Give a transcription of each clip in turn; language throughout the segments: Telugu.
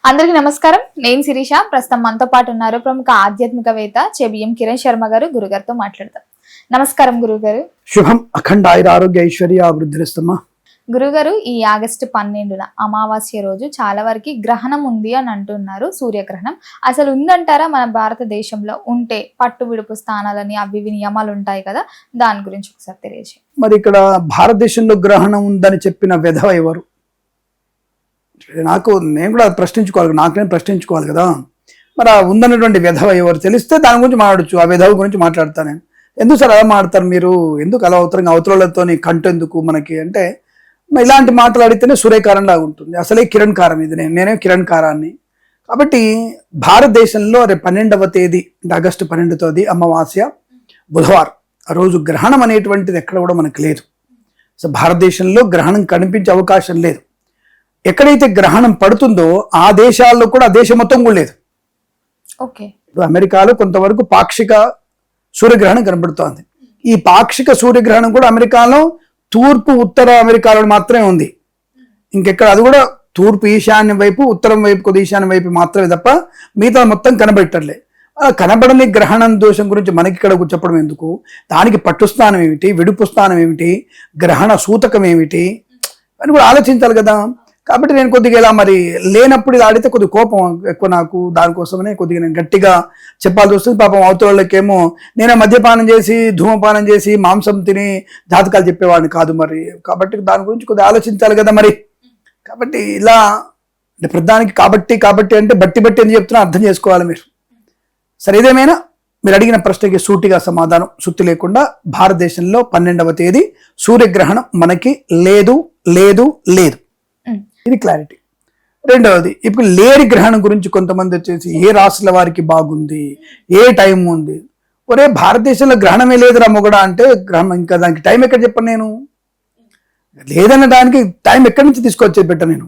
అందరికి నమస్కారం. నేను శిరీష. ప్రస్తుతం మనతో పాటు ఉన్నారు ప్రముఖ ఆధ్యాత్మికవేత్త చెబిఎం కిరణ్ శర్మ గారు. గురుగారితో మాట్లాడతాం. నమస్కారం గురుగారు. శుభం. అఖండ ఆయుర ఆరోగ్య ఐశ్వర్య అభివృద్ధిస్తమ్మా. గురుగారు, ఈ ఆగస్టు 12న అమావాస్య రోజు చాలా వరకు గ్రహణం ఉంది అని అంటున్నారు. సూర్యగ్రహణం అసలు ఉందంటారా? మన భారతదేశంలో ఉంటే పట్టు విడుపు స్థానాలని అవి నియమాలు ఉంటాయి కదా, దాని గురించి ఒకసారి తెలియజేయండి. మరి ఇక్కడ భారతదేశంలో గ్రహణం ఉందని చెప్పిన విధవ ఎవరు? నేను కూడా ప్రశ్నించుకోవాలి కదా. మరి ఉందన్నటువంటి విధవ ఎవరు తెలిస్తే దాని గురించి మాట్లాడచ్చు. ఆ విధవ గురించి మాట్లాడతాను నేను. ఎందుకు సార్ అలా మాట్లాడతారు మీరు? ఎందుకు అలా అవుతారు? అవతలతో కంటెందుకు మనకి అంటే, ఇలాంటి మాటలు అడిగితేనే సూర్యకారం లాగా ఉంటుంది. అసలే కిరణ్ కారం ఇది. నేనే కిరణ్ కారాన్ని. కాబట్టి భారతదేశంలో రేపు 12వ తేదీ అంటే ఆగస్టు 12వ అమావాస్య బుధవారం. ఆ రోజు గ్రహణం అనేటువంటిది ఎక్కడ కూడా మనకు లేదు. సో భారతదేశంలో గ్రహణం కనిపించే అవకాశం లేదు. ఎక్కడైతే గ్రహణం పడుతుందో ఆ దేశాల్లో కూడా ఆ దేశం మొత్తం కూడా లేదు. ఇప్పుడు అమెరికాలో కొంతవరకు పాక్షిక సూర్యగ్రహణం కనబడుతోంది. ఈ పాక్షిక సూర్యగ్రహణం కూడా అమెరికాలో తూర్పు ఉత్తర అమెరికాలో మాత్రమే ఉంది. ఇంకెక్కడ అది కూడా తూర్పు ఈశాన్యం వైపు, ఉత్తరం వైపు, కొద్ది ఈశాన్యం వైపు మాత్రమే తప్ప మిగతా మొత్తం కనబెట్టలే. కనబడని గ్రహణం దోషం గురించి మనకి ఇక్కడ చెప్పడం ఎందుకు? దానికి పట్టుస్థానం ఏమిటి, విడుపు స్థానం ఏమిటి, గ్రహణ సూతకం ఏమిటి అని కూడా ఆలోచించాలి కదా. కాబట్టి నేను కొద్దిగా ఇలా మరి లేనప్పుడు ఇలా ఆడితే కొద్దిగా కోపం ఎక్కువ నాకు. దానికోసమనే కొద్దిగా నేను గట్టిగా చెప్పాల్సి వస్తుంది. పాపం అవతలకేమో నేను మద్యపానం చేసి, ధూమపానం చేసి, మాంసం తిని జాతకాలు చెప్పేవాడిని కాదు మరి. కాబట్టి దాని గురించి కొద్దిగా ఆలోచించాలి కదా మరి. కాబట్టి ఇలా అంటే ప్రధానికి కాబట్టి అంటే బట్టి అని చెప్తున్నా అర్థం చేసుకోవాలి మీరు. సరే, ఏదేమైనా మీరు అడిగిన ప్రశ్నకి సూటిగా సమాధానం, సుత్తి లేకుండా భారతదేశంలో 12వ తేదీ సూర్యగ్రహణం మనకి లేదు. ఇది క్లారిటీ. రెండవది, ఇప్పుడు లేని గ్రహణం గురించి కొంతమంది వచ్చేసి ఏ రాశుల వారికి బాగుంది, ఏ టైం ఉంది. ఒరే, భారతదేశంలో గ్రహణమే లేదురా మొగడా అంటే గ్రహణం ఇంకా దానికి టైం ఎక్కడ చెప్పను నేను? లేదన్న దానికి టైం ఎక్కడి నుంచి తీసుకొచ్చేది పెట్ట నేను.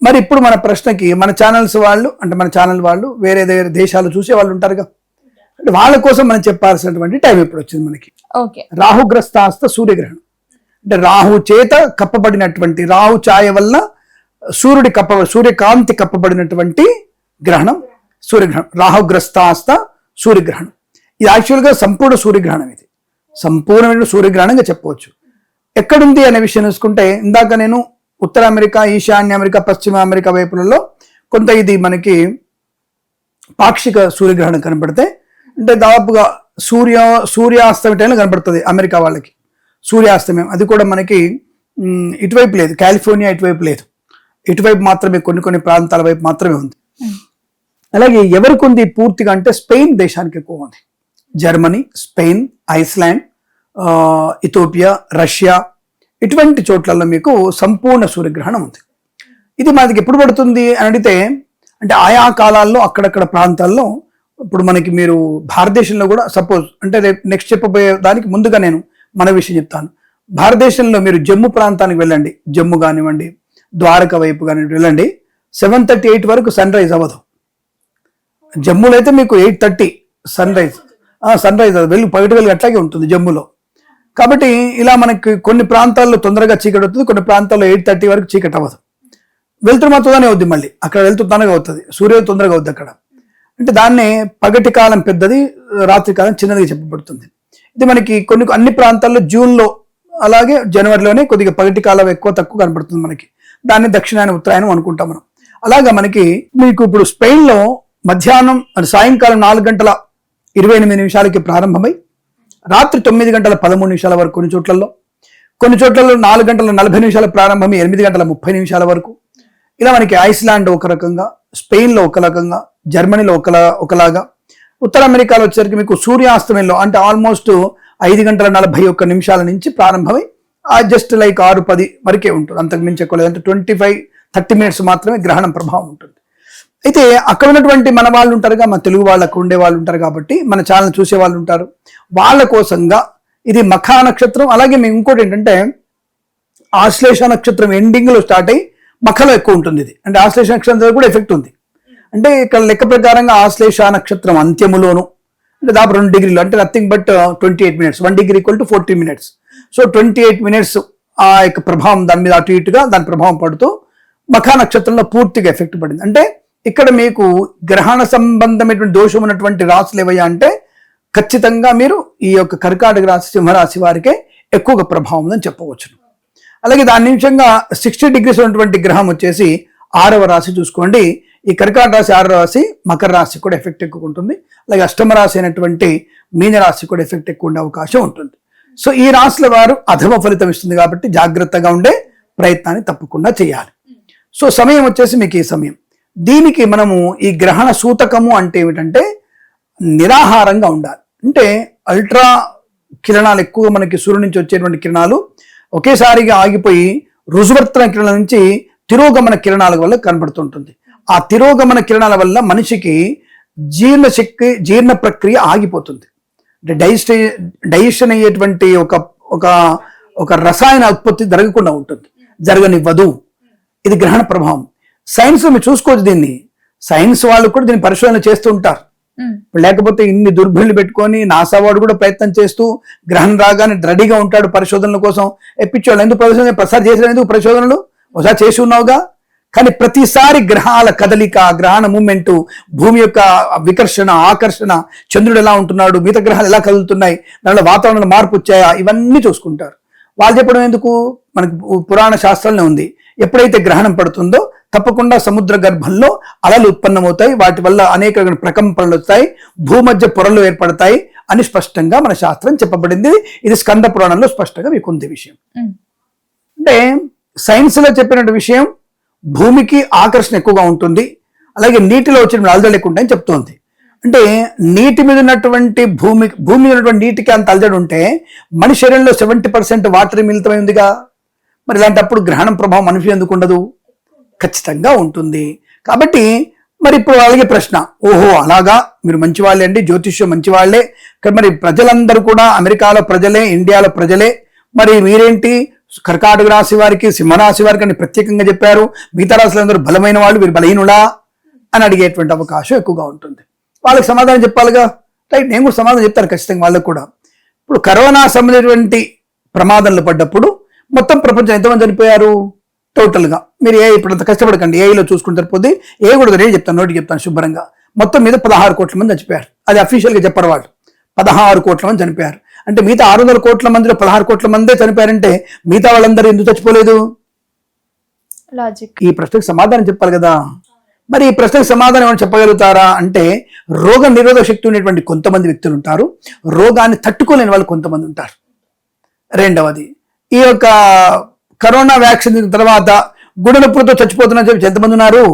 మరి ఇప్పుడు మన ప్రశ్నకి మన ఛానల్స్ వాళ్ళు అంటే మన ఛానల్ వాళ్ళు వేరే దేశాలు చూసే వాళ్ళు ఉంటారుగా, అంటే వాళ్ళ కోసం మనం చెప్పాల్సినటువంటి టైం ఎప్పుడు వచ్చింది మనకి? రాహుగ్రస్తాస్త సూర్యగ్రహణం అంటే రాహు చేత కప్పబడినటువంటి, రాహు ఛాయ వల్ల సూర్యకాంతి కప్పబడినటువంటి గ్రహణం సూర్యగ్రహణం. రాహుగ్రస్తాస్త సూర్యగ్రహణం. ఇది యాక్చువల్గా సంపూర్ణ సూర్యగ్రహణం. ఇది సంపూర్ణమైన సూర్యగ్రహణంగా చెప్పవచ్చు. ఎక్కడుంది అనే విషయం చూసుకుంటే, ఇందాక నేను ఉత్తర అమెరికా, ఈశాన్య అమెరికా, పశ్చిమ అమెరికా వైపులలో కొంత ఇది మనకి పాక్షిక సూర్యగ్రహణం కనబడితే, అంటే దాదాపుగా సూర్యాస్తమయం టైంలో కనబడుతుంది అమెరికా వాళ్ళకి సూర్యాస్తమయం. అది కూడా మనకి ఇటువైపు లేదు, కాలిఫోర్నియా ఇటువైపు లేదు, ఇటువైపు మాత్రమే కొన్ని ప్రాంతాల వైపు మాత్రమే ఉంది. అలాగే ఎవరికి ఉంది పూర్తిగా అంటే స్పెయిన్ దేశానికి ఎక్కువ ఉంది. Germany, Spain, Iceland, Ethiopia, Russia ఇటువంటి చోట్లలో మీకు సంపూర్ణ సూర్యగ్రహణం ఉంది. ఇది మనకి ఎప్పుడు పడుతుంది అని అడిగితే, అంటే ఆయా కాలాల్లో అక్కడక్కడ ప్రాంతాల్లో. ఇప్పుడు మనకి మీరు భారతదేశంలో కూడా సపోజ్ అంటే రేపు నెక్స్ట్ చెప్పబోయే దానికి ముందుగా నేను మన విషయం చెప్తాను. భారతదేశంలో మీరు జమ్మూ ప్రాంతానికి వెళ్ళండి, జమ్మూ కానివ్వండి, ద్వారక వైపు కానివ్వండి వెళ్ళండి, 7:38 వరకు సన్ రైజ్ అవ్వదు. జమ్మూలో అయితే మీకు 8:30 సన్ రైజ్ పగటి వెలుగు అట్లాగే ఉంటుంది జమ్మూలో. కాబట్టి ఇలా మనకి కొన్ని ప్రాంతాల్లో తొందరగా చీకటి అవుతుంది, కొన్ని ప్రాంతాల్లో 8:30 వరకు చీకటి అవ్వదు. వెళ్తురు మాత్రమే అవుద్ది, మళ్ళీ అక్కడ వెళ్తున్నగా అవుతుంది, సూర్యోదయం తొందరగా అవుద్ది అక్కడ. అంటే దాన్నే పగటి కాలం పెద్దది, రాత్రి కాలం చిన్నదిగా చెప్పబడుతుంది. ఇది మనకి అన్ని ప్రాంతాల్లో జూన్లో అలాగే జనవరిలోనే కొద్దిగా పగటి కాలం ఎక్కువ తక్కువ కనబడుతుంది మనకి. దాన్ని దక్షిణాయన ఉత్తరాయణం అనుకుంటాం మనం. అలాగా మీకు ఇప్పుడు స్పెయిన్లో మధ్యాహ్నం సాయంకాలం 4:28 ప్రారంభమై రాత్రి 9:13 వరకు కొన్ని చోట్లలో 4:40 ప్రారంభమై 8:30 వరకు. ఇలా మనకి ఐస్లాండ్ ఒక రకంగా, స్పెయిన్లో ఒక రకంగా, జర్మనీలో ఒకలాగా, ఉత్తర అమెరికాలో వచ్చేసరికి మీకు సూర్యాస్తమయంలో అంటే ఆల్మోస్ట్ 5:41 నుంచి ప్రారంభమై జస్ట్ లైక్ 6:10 వరకే ఉంటుంది. అంతకు మించి ఎక్కువ లేదు. అంటే 25-30 మినిట్స్ మాత్రమే గ్రహణం ప్రభావం ఉంటుంది. అయితే అక్కడ ఉన్నటువంటి మన వాళ్ళు ఉంటారుగా, మన తెలుగు వాళ్ళు అక్కడ ఉండే వాళ్ళు ఉంటారు కాబట్టి, మన ఛానల్ చూసే వాళ్ళు ఉంటారు, వాళ్ళ కోసంగా ఇది మఖా నక్షత్రం. అలాగే మేము ఇంకోటి ఏంటంటే ఆశ్లేష నక్షత్రం ఎండింగ్లో స్టార్ట్ అయ్యి మఖలో ఎక్కువ ఉంటుంది. ఇది అంటే ఆశ్లేష నక్షత్రం కూడా ఎఫెక్ట్ ఉంది. అంటే ఇక్కడ లెక్క ప్రకారంగా ఆశ్లేష నక్షత్రం అంత్యములోను అంటే దాదాపు 2 డిగ్రీలు అంటే nothing but 28 minutes. 1 degree equal to 40 minutes. So 28 minutes ఆ యొక్క ప్రభావం దాని మీద అటు ఇటుగా దాని ప్రభావం పడుతూ మఖా నక్షత్రంలో పూర్తిగా ఎఫెక్ట్ పడింది. అంటే ఇక్కడ మీకు గ్రహణ సంబంధమైనటువంటి దోషం ఉన్నటువంటి రాశులు ఏవయ్యా అంటే ఖచ్చితంగా మీరు ఈ యొక్క కర్కాటక రాశి సింహరాశి వారికే ఎక్కువగా ప్రభావం ఉందని చెప్పవచ్చును. అలాగే దాని నిమిషంగా 60 degrees ఉన్నటువంటి గ్రహం వచ్చేసి 6వ రాశి చూసుకోండి. ఈ కర్కాటక రాశి 6వ రాశి మకర రాశి కూడా ఎఫెక్ట్ ఎక్కువ ఉంటుంది. అలాగే అష్టమ రాశి అయినటువంటి మీన రాశి కూడా ఎఫెక్ట్ ఎక్కువ ఉండే అవకాశం ఉంటుంది. సో ఈ రాశుల వారు అధమ ఫలితం ఇస్తుంది కాబట్టి జాగ్రత్తగా ఉండే ప్రయత్నాన్ని తప్పకుండా చేయాలి. సో సమయం వచ్చేసి మీకు ఈ సమయం. దీనికి మనము ఈ గ్రహణ సూతకము అంటే ఏమిటంటే నిరాహారంగా ఉండాలి. అంటే అల్ట్రా కిరణాలు ఎక్కువ మనకి సూర్యుడి నుంచి వచ్చేటువంటి కిరణాలు ఒకేసారిగా ఆగిపోయి రుజువర్తన కిరణాల నుంచి తిరోగమన కిరణాల వల్ల కనబడుతుంటుంది. ఆ తిరోగమన కిరణాల వల్ల మనిషికి జీర్ణశక్తి జీర్ణ ప్రక్రియ ఆగిపోతుంది. అంటే డైజెషన్ అయ్యేటువంటి ఒక రసాయన ఉత్పత్తి జరగకుండా ఉంటుంది, జరగనివ్వదు. ఇది గ్రహణ ప్రభావం. సైన్స్ మీరు చూసుకోవచ్చు దీన్ని. సైన్స్ వాళ్ళు కూడా దీన్ని పరిశోధన చేస్తూ ఉంటారు. లేకపోతే ఇన్ని దుర్బిళ్ళు పెట్టుకొని నాసా వాడు కూడా ప్రయత్నం చేస్తూ గ్రహణం రాగానే రెడీగా ఉంటాడు పరిశోధనల కోసం. ఎప్పించాడు ఎందుకు ప్రసాద్ చేసిన ఎందుకు పరిశోధనలు ఒకసారి చేసి ఉన్నావుగా. కానీ ప్రతిసారి గ్రహాల కదలిక, గ్రహణ మూమెంట్, భూమి యొక్క వికర్షణ ఆకర్షణ, చంద్రుడు ఎలా ఉంటున్నాడు, మిగతా గ్రహాలు ఎలా కదులుతున్నాయి, దానిలో వాతావరణంలో మార్పు వచ్చాయా, ఇవన్నీ చూసుకుంటారు. వాళ్ళు చెప్పడం ఎందుకు, మనకు పురాణ శాస్త్రంలో ఉంది. ఎప్పుడైతే గ్రహణం పడుతుందో తప్పకుండా సముద్ర గర్భంలో అలలు ఉత్పన్నమవుతాయి, వాటి వల్ల అనేక ప్రకంపనలు వస్తాయి, భూమధ్య పొరలు ఏర్పడతాయి అని స్పష్టంగా మన శాస్త్రం చెప్పబడింది. ఇది స్కంద పురాణంలో స్పష్టంగా మీకు ఉంది విషయం. అంటే సైన్స్ లో చెప్పిన విషయం భూమికి ఆకర్షణ ఎక్కువగా ఉంటుంది, అలాగే నీటిలో వచ్చిన అలజడి ఎక్కువ ఉంటాయని చెప్తోంది. అంటే నీటి మీద ఉన్నటువంటి భూమి మీద ఉన్నటువంటి నీటికి అంత అలజడి ఉంటే మన శరీరంలో 70% వాటర్ మిళితమై ఉందిగా. మరి ఇలాంటప్పుడు గ్రహణం ప్రభావం మనిషి ఎందుకు ఉండదు? ఖచ్చితంగా ఉంటుంది. కాబట్టి మరి ఇప్పుడు అలాగే ప్రశ్న, ఓహో అలాగా మీరు మంచి వాళ్ళే అండి, జ్యోతిష్యం మంచి వాళ్ళే, మరి ప్రజలందరూ కూడా అమెరికాలో ప్రజలే, ఇండియాలో ప్రజలే, మరి మీరేంటి కర్కాటక రాశి వారికి సింహరాశి వారికి అని ప్రత్యేకంగా చెప్పారు, మిగతా రాశులందరూ బలమైన వాళ్ళు, వీరు బలహీనులా అని అడిగేటువంటి అవకాశం ఎక్కువగా ఉంటుంది. వాళ్ళకి సమాధానం చెప్పాలిగా. రైట్, నేను కూడా సమాధానం చెప్తాను ఖచ్చితంగా వాళ్ళకు కూడా. ఇప్పుడు కరోనా సంబంధించినటువంటి ప్రమాదంలో పడ్డప్పుడు మొత్తం ప్రపంచం ఎంతమంది చనిపోయారు టోటల్గా? మీరు ఇప్పుడు అంత కష్టపడకండి, ఏఐలో చూసుకుంటే సరిపోద్ది. ఏ కూడా నేను చెప్తాను, నోటికి చెప్తాను శుభ్రంగా. మొత్తం మీద 16 కోట్ల మంది చనిపోయారు. అది అఫీషియల్గా చెప్పరు వాళ్ళు. 16 కోట్ల మంది చనిపోయారు. అంటే మిగతా 600 కోట్ల మందిలో 16 కోట్ల మందే చనిపోయారంటే మిగతా వాళ్ళందరూ ఎందుకు చచ్చిపోలేదు? లాజిక్. ఈ ప్రశ్నకు సమాధానం చెప్పాలి కదా. మరి ఈ ప్రశ్నకు సమాధానం ఏమైనా చెప్పగలుగుతారా అంటే, రోగ నిరోధక శక్తి ఉండేటువంటి కొంతమంది వ్యక్తులు ఉంటారు, రోగాన్ని తట్టుకోలేని వాళ్ళు కొంతమంది ఉంటారు. రెండవది, ఈ యొక్క కరోనా వ్యాక్సిన్ తర్వాత గుండె నొప్పులతో చచ్చిపోతున్నా ఎంతమంది ఉన్నారు?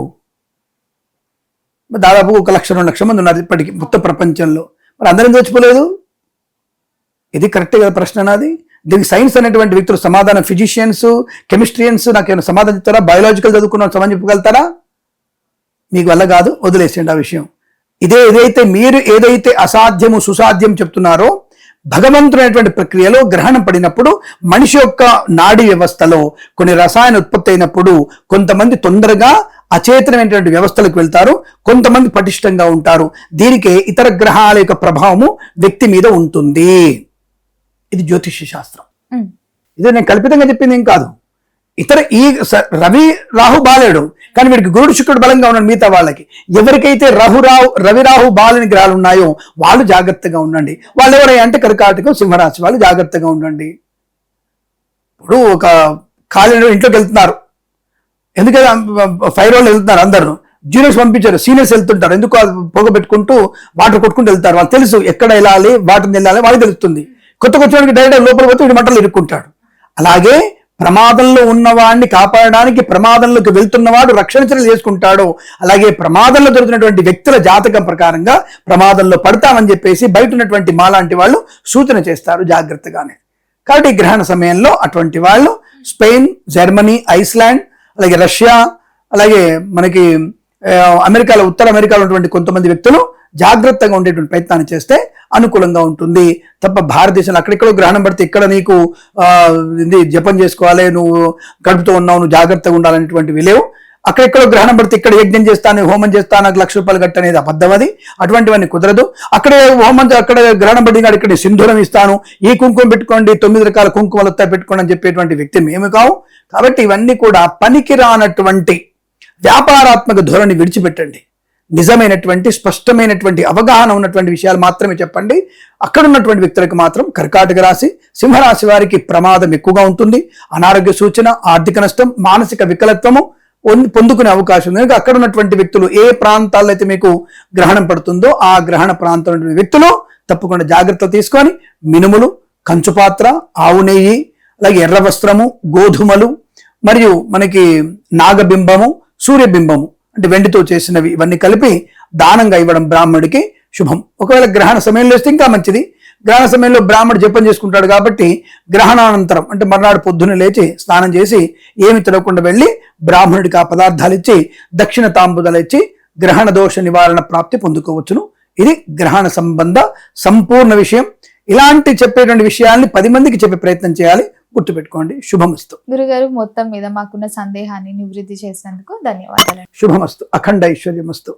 దాదాపు 1 లక్ష 2 లక్షల మంది ఉన్నారు ఇప్పటికీ మొత్తం ప్రపంచంలో. మరి అందరం చచ్చిపోలేదు. ఇది కరెక్టే కదా ప్రశ్న నాది. దీనికి సైన్స్ అనేటువంటి వ్యక్తులు సమాధానం, ఫిజిషియన్స్, కెమిస్ట్రియన్స్ నాకు ఏమైనా సమాధానం చెప్తారా? బయాలజికల్ చదువుకున్న సమాధానం చెప్పగలుగుతారా? మీకు వల్ల కాదు, వదిలేసేయండి ఆ విషయం. ఏదైతే మీరు ఏదైతే అసాధ్యము సుసాధ్యం చెప్తున్నారో, భగవంతుడైనటువంటి ప్రక్రియలో గ్రహణం పడినప్పుడు మనిషి యొక్క నాడీ వ్యవస్థలో కొన్ని రసాయన ఉత్పత్తి అయినప్పుడు కొంతమంది తొందరగా అచేతనమైనటువంటి వ్యవస్థలకు వెళ్తారు, కొంతమంది పటిష్టంగా ఉంటారు. దీనికే ఇతర గ్రహాల యొక్క ప్రభావము వ్యక్తి మీద ఉంటుంది. ఇది జ్యోతిష్య శాస్త్రం. ఇదే నేను కల్పితంగా చెప్పింది ఏం కాదు. ఈ రవి రాహు బాలేడు, కానీ వీడికి గురుడు శుక్రుడు బలంగా ఉన్నాడు. మిగతా వాళ్ళకి ఎవరికైతే రవి రాహు బాలని గ్రహాలు ఉన్నాయో వాళ్ళు జాగ్రత్తగా ఉండండి. వాళ్ళు ఎవరై అంటే కర్కాటకం సింహరాశి వాళ్ళు జాగ్రత్తగా ఉండండి. ఇప్పుడు ఒక ఖాళీ ఇంట్లోకి వెళ్తున్నారు, ఎందుకంటే 5 రోజులు వెళ్తున్నారు, అందరూ జూనియర్స్ పంపించారు, సీనియర్స్ వెళ్తుంటారు. ఎందుకు పొగ పెట్టుకుంటూ వాటర్ కొట్టుకుంటూ వెళ్తారు. వాళ్ళు తెలుసు ఎక్కడ వెళ్ళాలి, వాటర్ వెళ్ళాలి, వాళ్ళకి తెలుస్తుంది. కొత్త వచ్చేవాడికి డైరెక్ట్ లోపల పోతే వీడి మంటలు ఇరుక్కుంటాడు. అలాగే ప్రమాదంలో ఉన్నవాడిని కాపాడడానికి ప్రమాదంలోకి వెళ్తున్నవాడు రక్షణ చర్యలు చేసుకుంటాడు. అలాగే ప్రమాదంలో దొరుకుతున్నటువంటి వ్యక్తుల జాతకం ప్రకారంగా ప్రమాదంలో పడతామని చెప్పేసి బయట ఉన్నటువంటి మాలాంటి వాళ్ళు సూచన చేస్తారు జాగ్రత్తగానే. కాబట్టి ఈ గ్రహణ సమయంలో అటువంటి వాళ్ళు స్పెయిన్, జర్మనీ, ఐస్లాండ్, అలాగే రష్యా, అలాగే మనకి అమెరికాలో ఉత్తర అమెరికాలో ఉన్నటువంటి కొంతమంది వ్యక్తులు జాగ్రత్తగా ఉండేటువంటి ప్రయత్నాన్ని చేస్తే అనుకూలంగా ఉంటుంది తప్ప భారతదేశంలో అక్కడెక్కడో గ్రహణం పడితే ఇక్కడ నీకు జపం చేసుకోవాలి, నువ్వు గడుపుతూ ఉన్నావు, నువ్వు జాగ్రత్తగా ఉండాలనేటువంటివి లేవు. అక్కడెక్కడో గ్రహణం పడితే ఇక్కడ యజ్ఞం చేస్తాను, హోమం చేస్తాను, నాకు ₹1,00,000 కట్టనేది అబద్ధం. అది అటువంటివన్నీ కుదరదు. అక్కడే హోమం, అక్కడ గ్రహణం పడి ఇక్కడ సింధూరం ఇస్తాను, ఈ కుంకుమ పెట్టుకోండి, 9 రకాల కుంకుమలు పెట్టుకోండి అని చెప్పేటువంటి వ్యక్తి మేము కావు. కాబట్టి ఇవన్నీ కూడా పనికి రానటువంటి వ్యాపారాత్మక ధోరణి విడిచిపెట్టండి. నిజమైనటువంటి స్పష్టమైనటువంటి అవగాహన ఉన్నటువంటి విషయాలు మాత్రమే చెప్పండి. అక్కడ ఉన్నటువంటి వ్యక్తులకు మాత్రం కర్కాటక రాశి, సింహరాశి వారికి ప్రమాదం ఎక్కువగా ఉంటుంది. అనారోగ్య సూచన, ఆర్థిక నష్టం, మానసిక వికలత్వము పొందుకునే అవకాశం ఉంది. కనుక అక్కడ ఉన్నటువంటి వ్యక్తులు ఏ ప్రాంతాల్లో అయితే మీకు గ్రహణం పడుతుందో ఆ గ్రహణ ప్రాంతంలో వ్యక్తులు తప్పకుండా జాగ్రత్తలు తీసుకొని మినుములు, కంచుపాత్ర, ఆవు నెయ్యి, అలాగే ఎర్ర వస్త్రము, గోధుమలు, మరియు మనకి నాగబింబము, సూర్యబింబము అంటే వెండితో చేసినవి ఇవన్నీ కలిపి దానంగా ఇవ్వడం బ్రాహ్మడికి శుభం. ఒకవేళ గ్రహణ సమయంలో ఇస్తే ఇంకా మంచిది. గ్రహణ సమయంలో బ్రాహ్మడు జపం చేసుకుంటాడు కాబట్టి గ్రహణానంతరం అంటే మర్నాడు పొద్దున్న లేచి స్నానం చేసి ఏమి తినకుండా వెళ్ళి బ్రాహ్మణుడికి ఆ పదార్థాలు ఇచ్చి దక్షిణ తాంబూలాలు ఇచ్చి గ్రహణ దోష నివారణ ప్రాప్తి పొందుకోవచ్చును. ఇది గ్రహణ సంబంధ సంపూర్ణ విషయం. ఇలాంటి చెప్పేటువంటి విషయాల్ని 10 మందికి చెప్పే ప్రయత్నం చేయాలి. గుర్తుపెట్టుకోండి. శుభమస్తు. గురుగారు, మొత్తం మీద మాకున్న సందేహాన్ని నివృత్తి చేసినందుకు ధన్యవాదాలు. శుభమస్తు. అఖండ ఐశ్వర్యమస్తు.